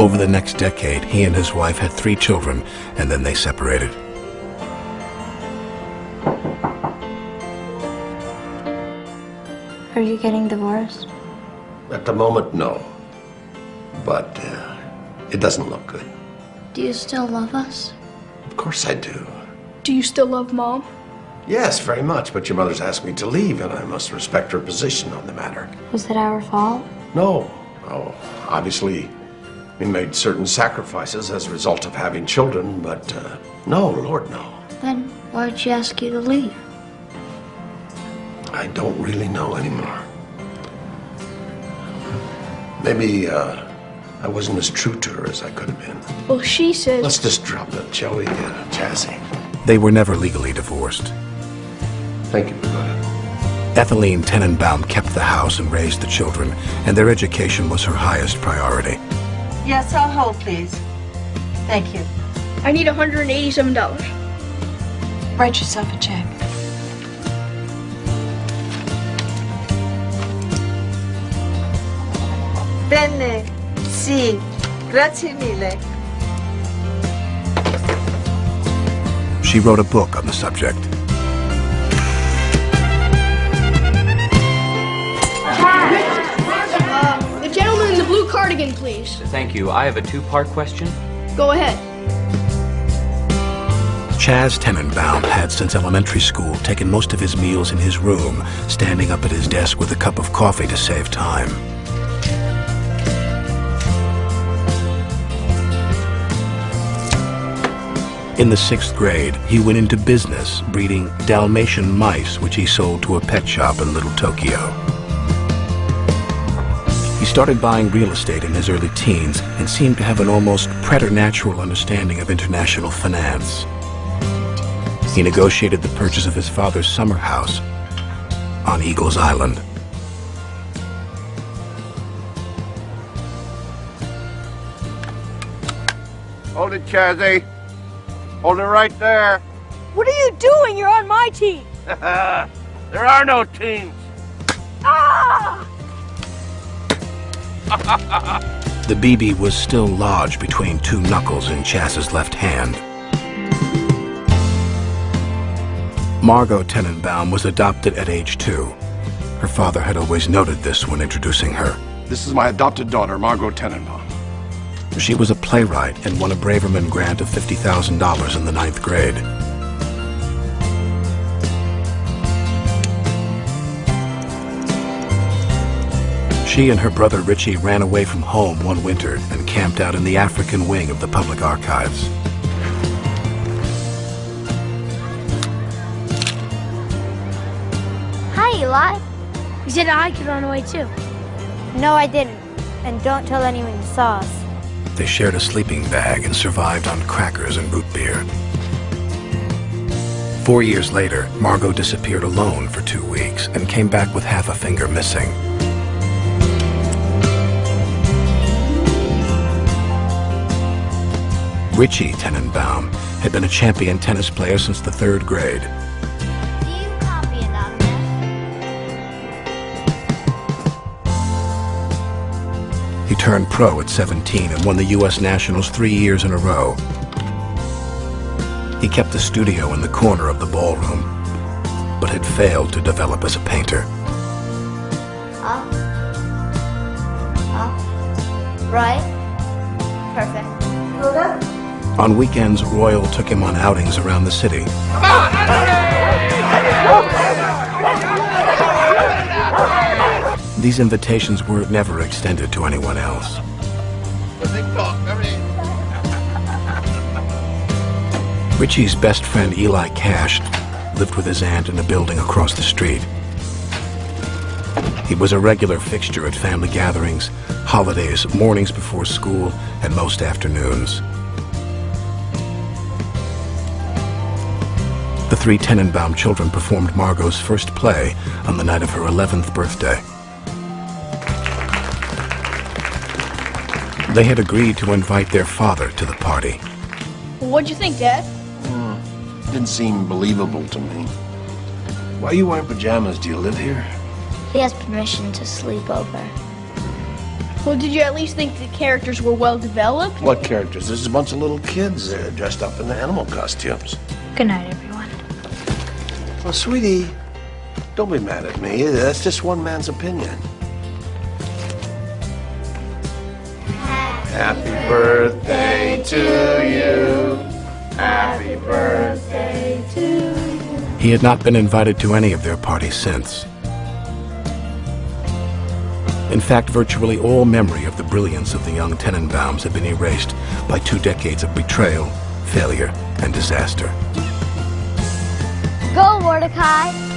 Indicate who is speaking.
Speaker 1: Over the next decade, he and his wife had 3 children, and then they separated.
Speaker 2: Are you getting divorced?
Speaker 3: At the moment, no. But it doesn't look good.
Speaker 2: Do you still love us?
Speaker 3: Of course I do.
Speaker 4: Do you still love Mom?
Speaker 3: Yes, very much, but your mother's asked me to leave, and I must respect her position on the matter.
Speaker 2: Was it our fault?
Speaker 3: No. Oh, obviously, we made certain sacrifices as a result of having children, but no, Lord, no.
Speaker 2: Then why'd she ask you to leave?
Speaker 3: I don't really know anymore. Maybe I wasn't as true to her as I could have been.
Speaker 4: Well, she says...
Speaker 3: Let's just drop that, shall we, Chazzy?
Speaker 1: They were never legally divorced.
Speaker 3: Thank you, Pagoda.
Speaker 1: Ethelene Tenenbaum kept the house and raised the children, and their education was her highest priority.
Speaker 5: Yes, I'll hold, please. Thank you.
Speaker 4: I need $187.
Speaker 6: Write yourself a check.
Speaker 5: Bene. Sì. Grazie mille.
Speaker 1: She wrote a book on the subject.
Speaker 4: The gentleman in the blue cardigan, please.
Speaker 7: Thank you. I have a 2-part question.
Speaker 4: Go ahead.
Speaker 1: Chaz Tenenbaum had, since elementary school, taken most of his meals in his room, standing up at his desk with a cup of coffee to save time. In the 6th grade, he went into business, breeding Dalmatian mice, which he sold to a pet shop in Little Tokyo. He started buying real estate in his early teens and seemed to have an almost preternatural understanding of international finance. He negotiated the purchase of his father's summer house on Eagles Island.
Speaker 8: Hold it, Chazzy. Hold it right there.
Speaker 4: What are you doing? You're on my team.
Speaker 8: There are no teams.
Speaker 4: Ah!
Speaker 1: The BB was still lodged between 2 knuckles in Chaz's left hand. Margot Tenenbaum was adopted at age 2. Her father had always noted this when introducing her.
Speaker 8: This is my adopted daughter, Margot Tenenbaum.
Speaker 1: She was a playwright and won a Braverman grant of $50,000 in the 9th grade. She and her brother Richie ran away from home one winter and camped out in the African wing of the public archives.
Speaker 2: Hi, Eli.
Speaker 4: You said I could run away too.
Speaker 2: No, I didn't. And don't tell anyone you saw us.
Speaker 1: They shared a sleeping bag and survived on crackers and root beer. 4 years later, Margot disappeared alone for 2 weeks and came back with half a finger missing. Richie Tenenbaum had been a champion tennis player since the 3rd grade.
Speaker 2: Do you copy Anonymous?
Speaker 1: He turned pro at 17 and won the U.S. Nationals 3 years in a row. He kept the studio in the corner of the ballroom, but had failed to develop as a painter.
Speaker 2: Up. Up. Right. Perfect.
Speaker 1: On weekends, Royal took him on outings around the city. These invitations were never extended to anyone else. Richie's best friend Eli Cash lived with his aunt in a building across the street. He was a regular fixture at family gatherings, holidays, mornings before school, and most afternoons. The 3 Tenenbaum children performed Margot's first play on the night of her 11th birthday. They had agreed to invite their father to the party.
Speaker 4: What'd you think, Dad?
Speaker 3: Didn't seem believable to me. Why are you wearing pajamas? Do you live here?
Speaker 2: He has permission to sleep over.
Speaker 4: Well, did you at least think the characters were well developed?
Speaker 3: What characters? There's a bunch of little kids dressed up in animal costumes.
Speaker 2: Good night, everyone.
Speaker 3: Well, sweetie, don't be mad at me. That's just one man's opinion. Happy birthday to you. Happy birthday to you.
Speaker 1: He had not been invited to any of their parties since. In fact, virtually all memory of the brilliance of the young Tenenbaums had been erased by 2 decades of betrayal, failure, and disaster.
Speaker 2: Go, Mordecai!